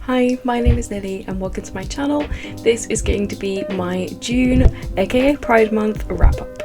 Hi, my name is Lily and welcome to my channel. This is going to be my June, aka Pride Month, wrap up.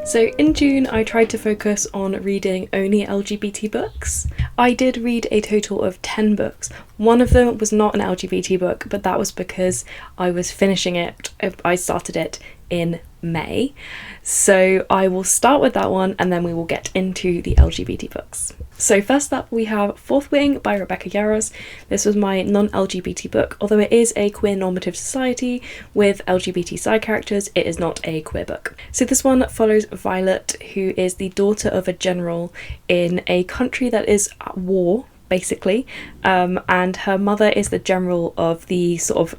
So in June I tried to focus on reading only LGBT books. I did read a total of 10 books. One of them was not an LGBT book, but that was because I was finishing it. I started it in May. So I will start with that one and then we will get into the LGBT books. So first up we have Fourth Wing by Rebecca Yarros. This was my non-LGBT book. Although it is a queer normative society with LGBT side characters, it is not a queer book. So this one follows Violet, who is the daughter of a general in a country that is at war, basically, and her mother is the general of the sort of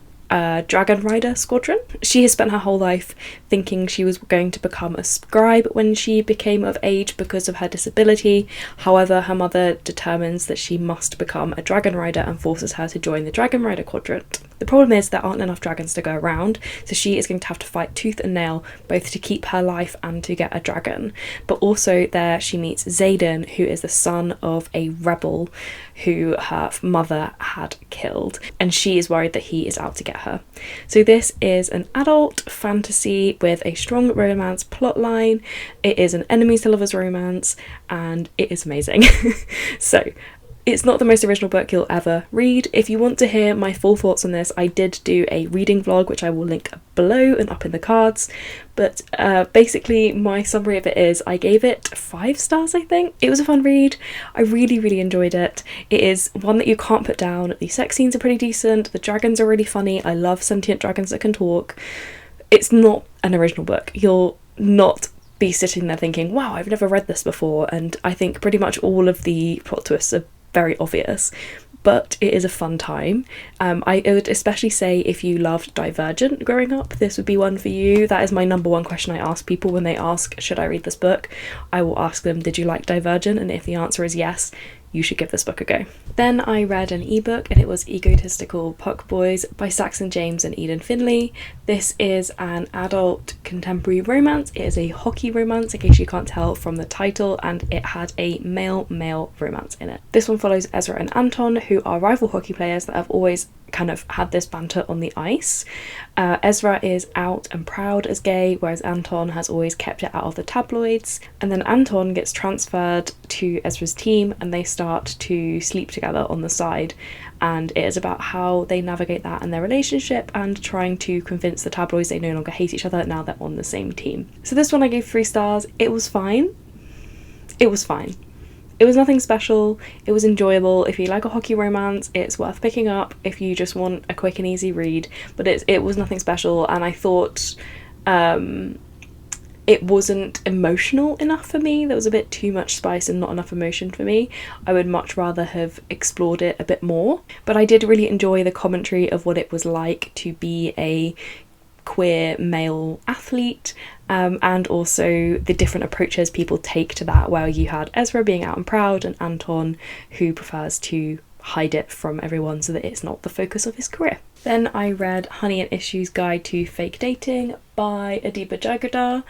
dragon rider squadron. She has spent her whole life thinking she was going to become a scribe when she became of age because of her disability. However, her mother determines that she must become a dragon rider and forces her to join the dragon rider quadrant. The problem is there aren't enough dragons to go around, so she is going to have to fight tooth and nail both to keep her life and to get a dragon. But also there she meets Xaden, who is the son of a rebel who her mother had killed, and she is worried that he is out to get her. So this is an adult fantasy with a strong romance plotline. It is an enemies to lovers romance and it is amazing. So it's not the most original book you'll ever read. If you want to hear my full thoughts on this, I did do a reading vlog, which I will link below and up in the cards. But basically my summary of it is I gave it 5 stars, I think. It was a fun read. I really enjoyed it. It is one that you can't put down. The sex scenes are pretty decent. The dragons are really funny. I love sentient dragons that can talk. It's not an original book. You'll not be sitting there thinking, wow, I've never read this before. And I think pretty much all of the plot twists are very obvious, but it is a fun time. I would especially say if you loved Divergent growing up, this would be one for you. That is my number one question I ask people when they ask, should I read this book? I will ask them, did you like Divergent? And if the answer is yes, you should give this book a go. Then I read an ebook and it was Egotistical Puck Boys by Saxon James and Eden Finley. This is an adult contemporary romance. It is a hockey romance, in case you can't tell from the title, and it had a male-male romance in it. This one follows Ezra and Anton, who are rival hockey players that have always kind of had this banter on the ice. Ezra is out and proud as gay, whereas Anton has always kept it out of the tabloids. And then Anton gets transferred to Ezra's team and they start to sleep together on the side, and it is about how they navigate that in their relationship and trying to convince the tabloids they no longer hate each other now they're on the same team. So this one I gave 3 stars. It was fine. It was fine. It was nothing special. It was enjoyable. If you like a hockey romance, it's worth picking up if you just want a quick and easy read, but it was nothing special, and I thought it wasn't emotional enough for me. There was a bit too much spice and not enough emotion for me. I would much rather have explored it a bit more, but I did really enjoy the commentary of what it was like to be a queer male athlete, and also the different approaches people take to that, where you had Ezra being out and proud and Anton who prefers to hide it from everyone so that it's not the focus of his career. Then I read Honey and Issue's Guide to Fake Dating by Adiba Jagadar.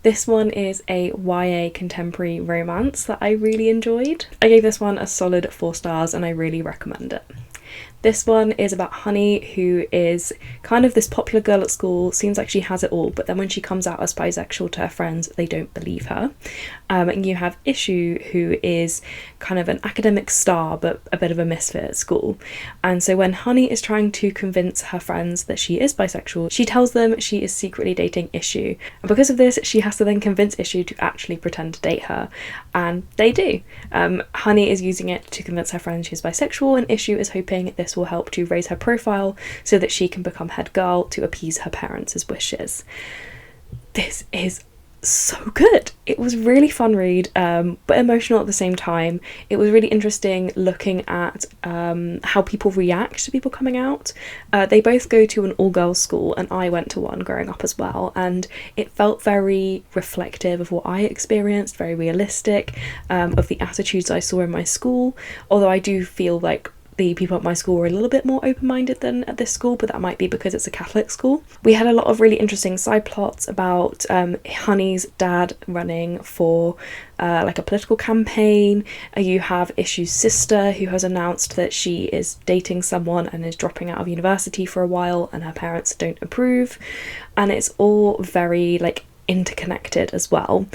This one is a YA contemporary romance that I really enjoyed. I gave this one a solid 4 stars and I really recommend it. This one is about Honey, who is kind of this popular girl at school, seems like she has it all, but then when she comes out as bisexual to her friends, they don't believe her. And you have Issue, who is kind of an academic star, but a bit of a misfit at school. And so when Honey is trying to convince her friends that she is bisexual, she tells them she is secretly dating Issue. And because of this, she has to then convince Issue to actually pretend to date her. And they do. Honey is using it to convince her friends she's bisexual, and Issue is hoping this will help to raise her profile so that she can become head girl to appease her parents' wishes. This is so good. It was really fun read, but emotional at the same time. It was really interesting looking at how people react to people coming out. They both go to an all-girls school and I went to one growing up as well, and it felt very reflective of what I experienced, very realistic, of the attitudes I saw in my school, although I do feel like the people at my school were a little bit more open-minded than at this school, but that might be because it's a Catholic school. We had a lot of really interesting side plots about Honey's dad running for like a political campaign. You have Issue's sister, who has announced that she is dating someone and is dropping out of university for a while, and her parents don't approve, and it's all very like interconnected as well.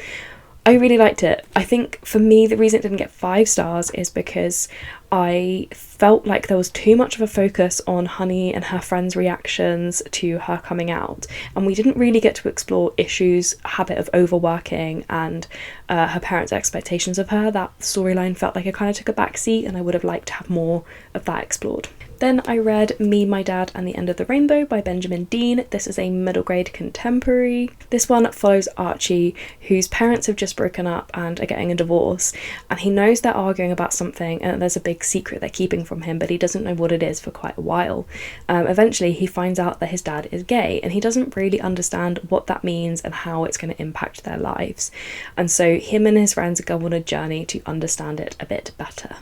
I really liked it. I think for me the reason it didn't get 5 stars is because I felt like there was too much of a focus on Honey and her friends' reactions to her coming out, and we didn't really get to explore Issue's habit of overworking and her parents' expectations of her. That storyline felt like it kind of took a backseat, and I would have liked to have more of that explored. Then I read Me, My Dad and the End of the Rainbow by Benjamin Dean. This is a middle grade contemporary. This one follows Archie, whose parents have just broken up and are getting a divorce, and he knows they're arguing about something and there's a big secret they're keeping from him, but he doesn't know what it is for quite a while. Eventually he finds out that his dad is gay, and he doesn't really understand what that means and how it's going to impact their lives, and so him and his friends go on a journey to understand it a bit better.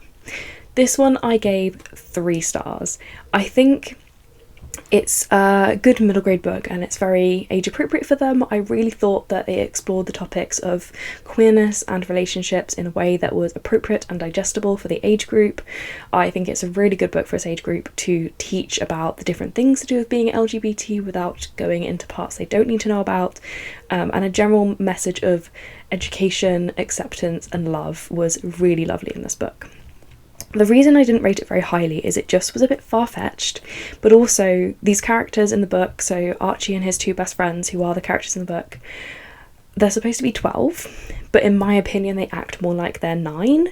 This one I gave 3 stars. I think it's a good middle grade book and it's very age appropriate for them. I really thought that it explored the topics of queerness and relationships in a way that was appropriate and digestible for the age group. I think it's a really good book for this age group to teach about the different things to do with being LGBT without going into parts they don't need to know about, and a general message of education, acceptance and love was really lovely in this book. The reason I didn't rate it very highly is it just was a bit far-fetched, but also these characters in the book, so Archie and his 2 best friends, who are the characters in the book, they're supposed to be 12, but in my opinion they act more like they're 9,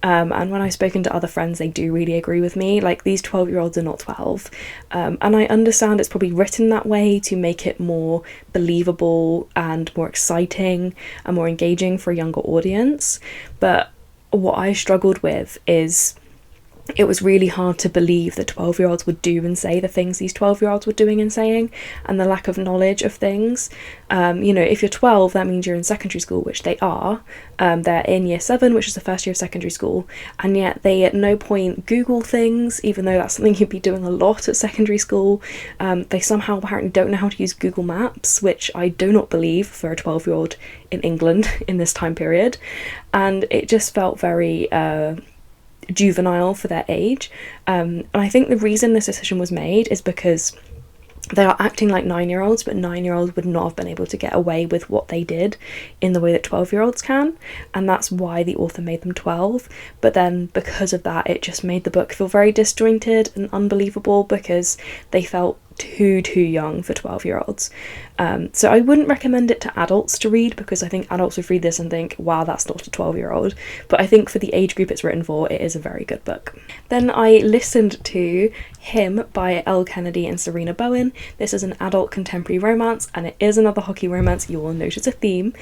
and when I've spoken to other friends they do really agree with me. Like, these 12-year-olds are not 12, and I understand it's probably written that way to make it more believable and more exciting and more engaging for a younger audience, but what I struggled with is it was really hard to believe that 12-year-olds would do and say the things these 12-year-olds were doing and saying, and the lack of knowledge of things. You know, if you're 12, that means you're in secondary school, which they are. They're in year 7, which is the first year of secondary school, and yet they at no point Google things, even though that's something you'd be doing a lot at secondary school. They somehow apparently don't know how to use Google Maps, which I do not believe for a 12-year-old in England in this time period, and it just felt very juvenile for their age, and I think the reason this decision was made is because they are acting like 9-year-olds, but 9-year-olds would not have been able to get away with what they did in the way that 12-year-olds can, and that's why the author made them 12. But then because of that, it just made the book feel very disjointed and unbelievable because they felt too young for 12-year-olds. So I wouldn't recommend it to adults to read, because I think adults would read this and think, wow, that's not a 12-year-old. But I think for the age group it's written for, it is a very good book. Then I listened to Him by Elle Kennedy and Serena Bowen. This is an adult contemporary romance, and it is another hockey romance. You will notice a theme.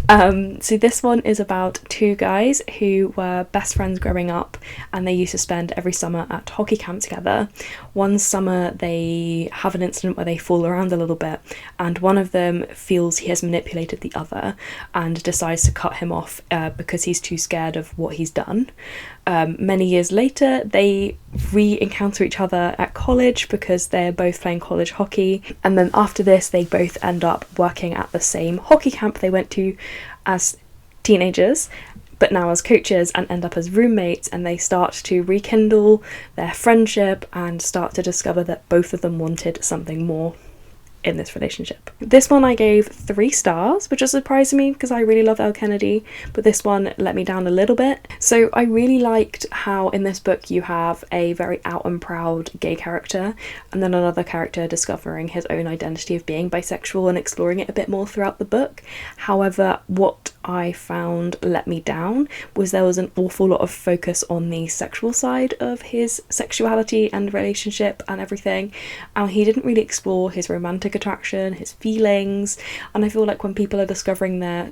So this one is about 2 guys who were best friends growing up, and they used to spend every summer at hockey camp together. One summer they have an incident where they fall around a little bit, and one of them feels he has manipulated the other and decides to cut him off because he's too scared of what he's done. Many years later they re-encounter each other at college because they're both playing college hockey, and then after this they both end up working at the same hockey camp they went to as teenagers, but now as coaches, and end up as roommates, and they start to rekindle their friendship and start to discover that both of them wanted something more in this relationship. This one I gave 3 stars, which is surprising me because I really love Elle Kennedy, but this one let me down a little bit. So I really liked how in this book you have a very out and proud gay character, and then another character discovering his own identity of being bisexual and exploring it a bit more throughout the book. However, what I found let me down was there was an awful lot of focus on the sexual side of his sexuality and relationship and everything, and he didn't really explore his romantic romantic attraction, his feelings. And I feel like when people are discovering their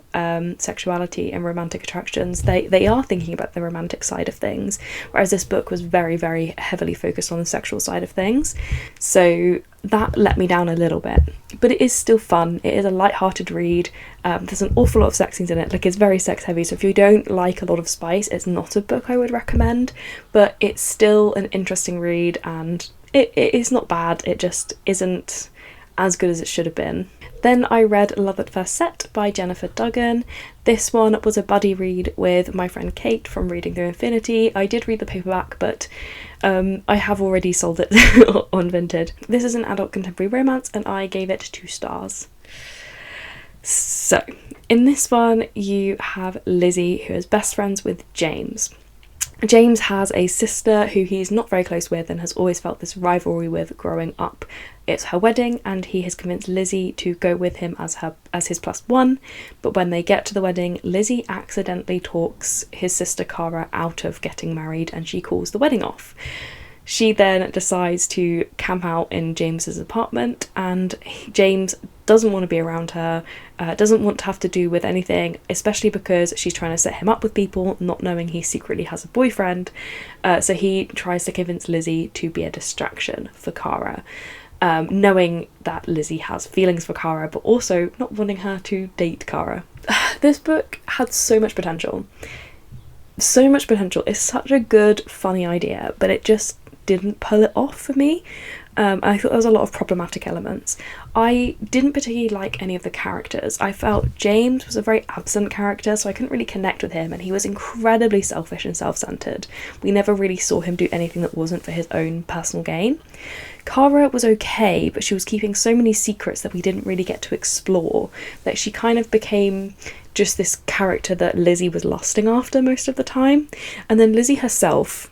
sexuality and romantic attractions, they are thinking about the romantic side of things, whereas this book was very, very heavily focused on the sexual side of things. So that let me down a little bit, but it is still fun. It is a light-hearted read. There's an awful lot of sex scenes in it, like it's very sex heavy, so if you don't like a lot of spice, it's not a book I would recommend, but it's still an interesting read, and it is not bad. It just isn't as good as it should have been. Then I read Love at First Set by Jennifer Duggan. This one was a buddy read with my friend Kate from Reading Through Infinity. I did read the paperback, but I have already sold it on Vinted. This is an adult contemporary romance, and I gave it 2 stars. So, in this one you have Lizzie, who is best friends with James. James has a sister who he's not very close with and has always felt this rivalry with growing up. It's her wedding, and he has convinced Lizzie to go with him as his +1, but when they get to the wedding, Lizzie accidentally talks his sister Cara out of getting married, and she calls the wedding off. She then decides to camp out in James's apartment, and James doesn't want to be around her, doesn't want to have to do with anything, especially because she's trying to set him up with people, not knowing he secretly has a boyfriend. So he tries to convince Lizzie to be a distraction for Cara, knowing that Lizzie has feelings for Cara, but also not wanting her to date Cara. This book had so much potential. So much potential. It's such a good, funny idea, but it just didn't pull it off for me. I thought there was a lot of problematic elements. I didn't particularly like any of the characters. I felt James was a very absent character, so I couldn't really connect with him, and he was incredibly selfish and self-centered. We never really saw him do anything that wasn't for his own personal gain. Cara was okay, but she was keeping so many secrets that we didn't really get to explore, that she kind of became just this character that Lizzie was lusting after most of the time. And then Lizzie herself,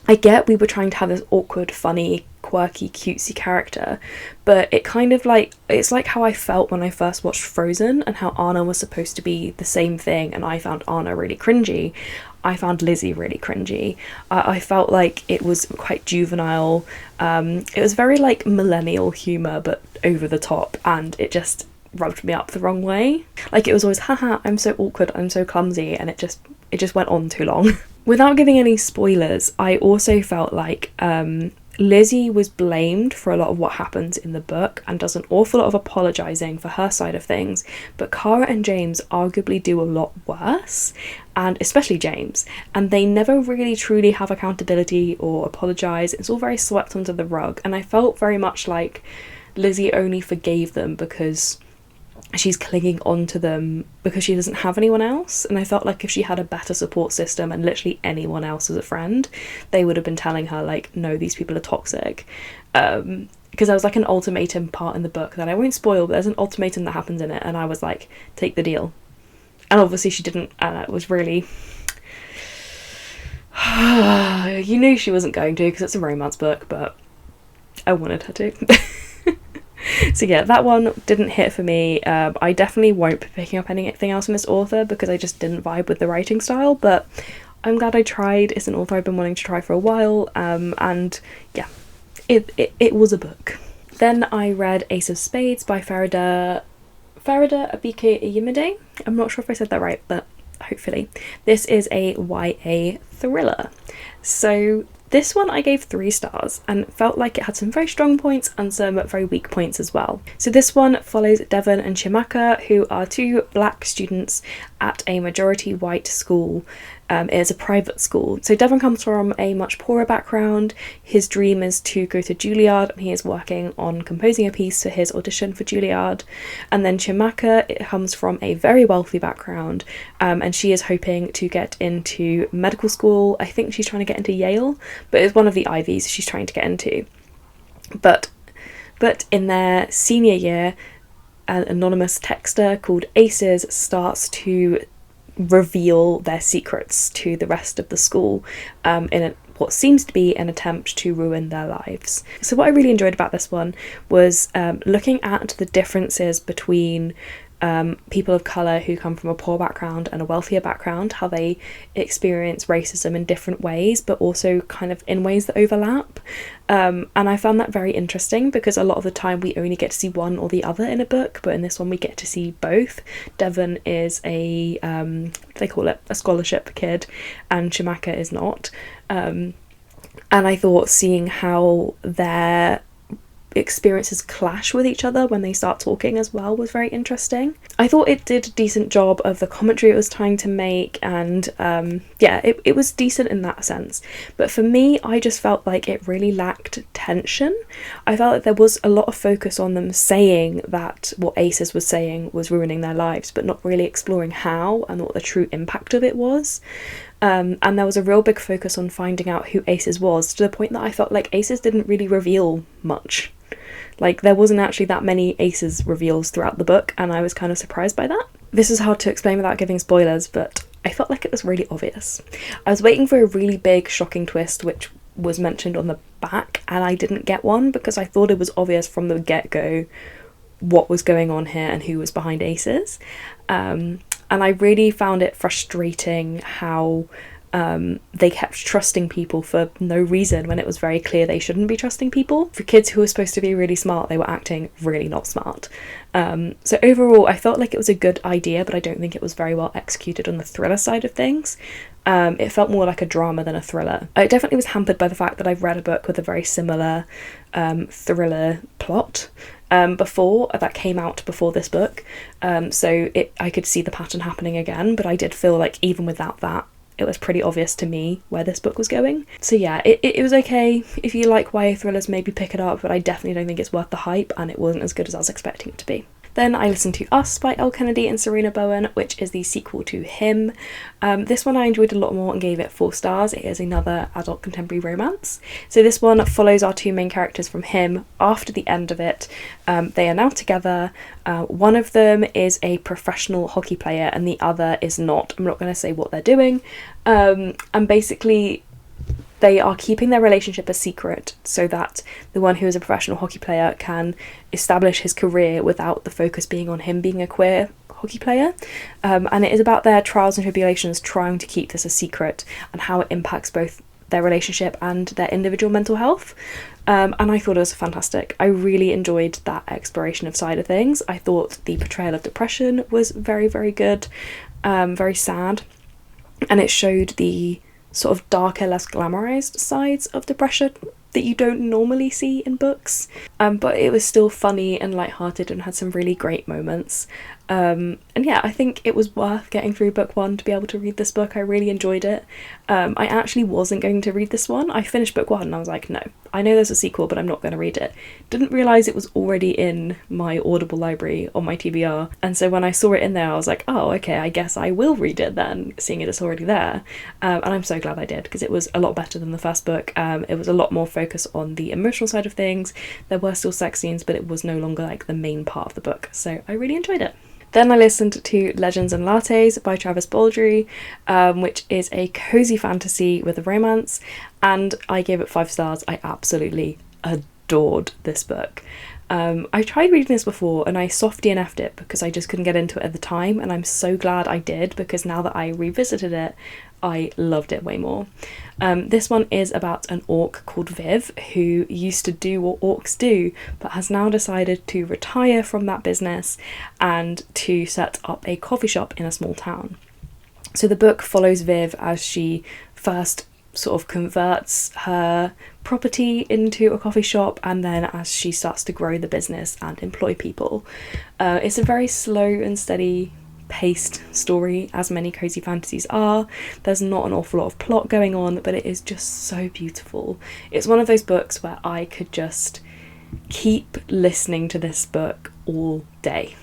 I get we were trying to have this awkward, funny, quirky, cutesy character, but it kind of like, it's like how I felt when I first watched Frozen, and how Anna was supposed to be the same thing, and I found Anna really cringy. I found Lizzie really cringy. I felt like it was quite juvenile. It was very like millennial humour, but over the top, and it just rubbed me up the wrong way. Like, it was always, haha, I'm so awkward, I'm so clumsy, and it just went on too long. Without giving any spoilers, I also felt like Lizzie was blamed for a lot of what happens in the book and does an awful lot of apologising for her side of things, but Cara and James arguably do a lot worse, and especially James, and they never really truly have accountability or apologise. It's all very swept under the rug, and I felt very much like Lizzie only forgave them because she's clinging on to them because she doesn't have anyone else. And I felt like if she had a better support system and literally anyone else as a friend, they would have been telling her like, no, these people are toxic. Because there was like an ultimatum part in the book that I won't spoil, but there's an ultimatum that happens in it, and I was like, take the deal. And obviously she didn't, and it was really you knew she wasn't going to, because it's a romance book, but I wanted her to. So yeah, that one didn't hit for me. I definitely won't be picking up anything else from this author because I just didn't vibe with the writing style, but I'm glad I tried. It's an author I've been wanting to try for a while, and yeah, it was a book. Then I read Ace of Spades by Farida Abike-Yimide. I'm not sure if I said that right, but hopefully. This is a YA thriller. So this one I gave 3 stars and felt like it had some very strong points and some very weak points as well. So this one follows Devon and Chimaka, who are 2 black students at a majority white school. It is a private school. So Devon comes from a much poorer background. His dream is to go to Juilliard, and he is working on composing a piece for his audition for Juilliard. And then Chimaka, it comes from a very wealthy background, and she is hoping to get into medical school. I think she's trying to get into Yale, but it's one of the Ivies she's trying to get into. But in their senior year, an anonymous texter called Aces starts to reveal their secrets to the rest of the school in what seems to be an attempt to ruin their lives. So what I really enjoyed about this one was looking at the differences between people of colour who come from a poor background and a wealthier background, how they experience racism in different ways, but also kind of in ways that overlap. And I found that very interesting because a lot of the time we only get to see one or the other in a book, but in this one we get to see both. Devon is a, what do they call it, a scholarship kid, and Chimaka is not. And I thought seeing how their experiences clash with each other when they start talking as well was very interesting. I thought it did a decent job of the commentary it was trying to make, and it was decent in that sense. But for me, I just felt like it really lacked tension. I felt like there was a lot of focus on them saying that what Aces was saying was ruining their lives, but not really exploring how and what the true impact of it was. And there was a real big focus on finding out who Aces was, to the point that I felt like Aces didn't really reveal much. Like, there wasn't actually that many Aces reveals throughout the book, and I was kind of surprised by that. This is hard to explain without giving spoilers, but I felt like it was really obvious. I was waiting for a really big, shocking twist, which was mentioned on the back, and I didn't get one because I thought it was obvious from the get-go what was going on here and who was behind Aces. And I really found it frustrating how they kept trusting people for no reason when it was very clear they shouldn't be trusting people. For kids who were supposed to be really smart, they were acting really not smart. So overall, I felt like it was a good idea, but I don't think it was very well executed on the thriller side of things. It felt more like a drama than a thriller. It definitely was hampered by the fact that I've read a book with a very similar thriller plot before, that came out before this book. So I could see the pattern happening again, but I did feel like even without that, it was pretty obvious to me where this book was going. So yeah, it was okay. If you like YA thrillers, maybe pick it up, but I definitely don't think it's worth the hype, and it wasn't as good as I was expecting it to be. Then I listened to Us by Elle Kennedy and Serena Bowen, which is the sequel to Him. This one I enjoyed a lot more and gave it 4 stars. It is another adult contemporary romance. So this one follows our 2 main characters from Him after the end of it. They are now together. One of them is a professional hockey player and the other is not. I'm not going to say what they're doing. And basically, they are keeping their relationship a secret so that the one who is a professional hockey player can establish his career without the focus being on him being a queer hockey player. And it is about their trials and tribulations trying to keep this a secret and how it impacts both their relationship and their individual mental health. And I thought it was fantastic. I really enjoyed that exploration of side of things. I thought the portrayal of depression was very, very good, very sad. And it showed the sort of darker, less glamorized sides of depression that you don't normally see in books. But it was still funny and lighthearted and had some really great moments. And yeah, I think it was worth getting through book 1 to be able to read this book. I really enjoyed it. I actually wasn't going to read this one. I finished book 1 and I was like, no, I know there's a sequel, but I'm not going to read it. Didn't realise it was already in my Audible library on my TBR. And so when I saw it in there, I was like, oh, okay, I guess I will read it then, seeing it it's already there. And I'm so glad I did, because it was a lot better than the first book. It was a lot more focus on the emotional side of things. There were still sex scenes, but it was no longer like the main part of the book. So I really enjoyed it. Then I listened to Legends and Lattes by Travis Baldree, which is a cozy fantasy with a romance, and I gave it 5 stars. I absolutely adored this book. I tried reading this before and I soft DNF'd it because I just couldn't get into it at the time, and I'm so glad I did, because now that I revisited it, I loved it way more. This one is about an orc called Viv who used to do what orcs do, but has now decided to retire from that business and to set up a coffee shop in a small town. So the book follows Viv as she first sort of converts her property into a coffee shop, and then as she starts to grow the business and employ people. It's a very slow and steady paced story, as many cozy fantasies are. There's not an awful lot of plot going on, but it is just so beautiful. It's one of those books where I could just keep listening to this book all day.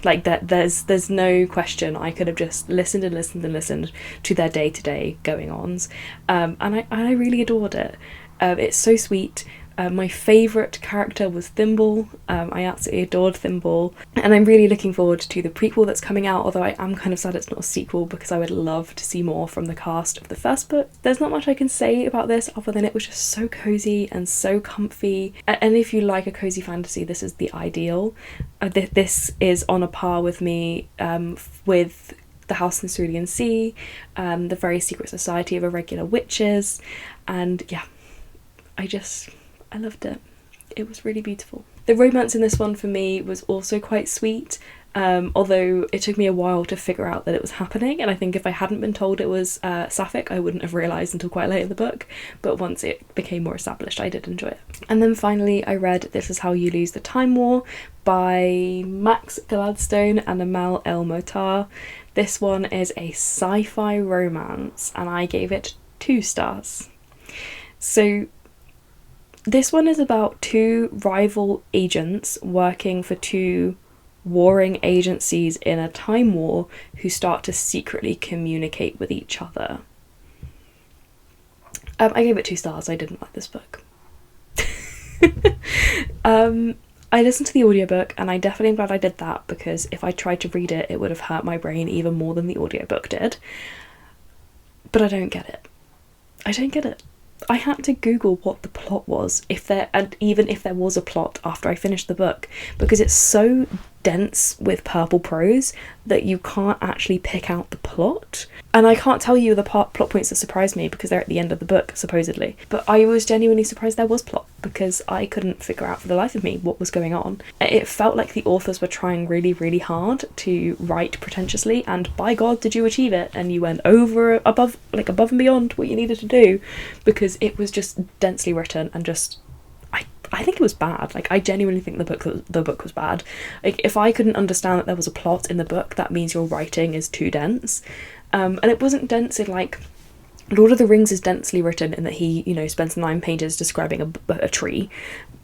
Like that, there's no question. I could have just listened and listened and listened to their day-to-day going-ons, and I really adored it. It's so sweet. My favourite character was Thimble. I absolutely adored Thimble, and I'm really looking forward to the prequel that's coming out, although I am kind of sad it's not a sequel because I would love to see more from the cast of the first book. There's not much I can say about this other than it was just so cozy and so comfy, and if you like a cozy fantasy, this is the ideal. This is on a par with me with The House in the Cerulean Sea, The Very Secret Society of Irregular Witches, and yeah, I loved it. It was really beautiful. The romance in this one for me was also quite sweet, although it took me a while to figure out that it was happening, and I think if I hadn't been told it was sapphic, I wouldn't have realised until quite late in the book, but once it became more established, I did enjoy it. And then finally I read This Is How You Lose the Time War by Max Gladstone and Amal El Motar. This one is a sci-fi romance, and I gave it 2 stars. So this one is about 2 rival agents working for 2 warring agencies in a time war who start to secretly communicate with each other. I gave it 2 stars. I didn't like this book. I listened to the audiobook, and I definitely am glad I did that, because if I tried to read it, it would have hurt my brain even more than the audiobook did. But I don't get it. I don't get it. I had to Google what the plot was, even if there was a plot after I finished the book, because it's so dense with purple prose that you can't actually pick out the plot. And I can't tell you the plot points that surprised me because they're at the end of the book, supposedly. But I was genuinely surprised there was plot, because I couldn't figure out for the life of me what was going on. It felt like the authors were trying really, really hard to write pretentiously, and by God did you achieve it, and you went above and beyond what you needed to do, because it was just densely written and just I think it was bad. Like, I genuinely think the book was bad. Like, if I couldn't understand that there was a plot in the book, that means your writing is too dense. And it wasn't dense in, like, Lord of the Rings is densely written in that he, spends 9 pages describing a tree.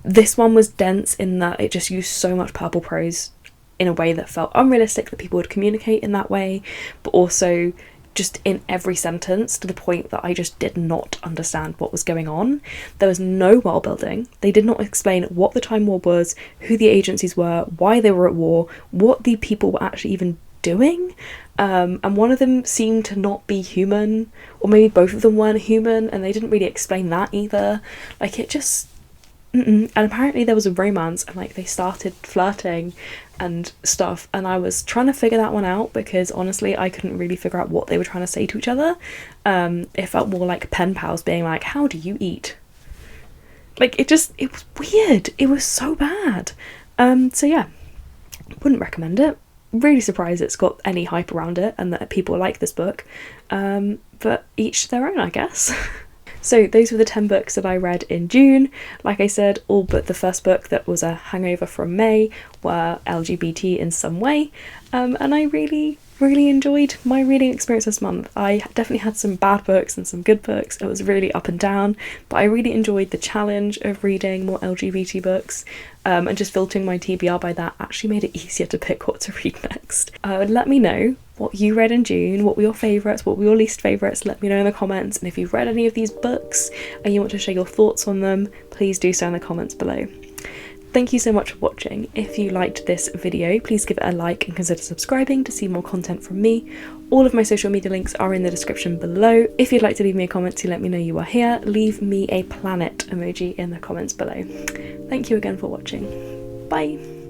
This one was dense in that it just used so much purple prose in a way that felt unrealistic that people would communicate in that way, but also just in every sentence to the point that I just did not understand what was going on. There was no world building. They did not explain what the Time War was, who the agencies were, why they were at war, what the people were actually even doing. And one of them seemed to not be human, or maybe both of them weren't human, and they didn't really explain that either. Like, it just... And apparently there was a romance, and like they started flirting and stuff, and I was trying to figure that one out because honestly I couldn't really figure out what they were trying to say to each other. It felt more like pen pals being like, how do you eat? Like, it was weird. It was so bad. So yeah, wouldn't recommend it. Really surprised it's got any hype around it and that people like this book, but each their own, I guess. So those were the 10 books that I read in June. Like I said, all but the first book that was a hangover from May were LGBT in some way, and I really, really enjoyed my reading experience this month. I definitely had some bad books and some good books. It was really up and down, but I really enjoyed the challenge of reading more LGBT books, and just filtering my TBR by that actually made it easier to pick what to read next. Let me know what you read in June, what were your favourites, what were your least favourites, let me know in the comments, and if you've read any of these books and you want to share your thoughts on them, please do so in the comments below. Thank you so much for watching. If you liked this video, please give it a like and consider subscribing to see more content from me. All of my social media links are in the description below. If you'd like to leave me a comment to let me know you are here, leave me a planet emoji in the comments below. Thank you again for watching. Bye!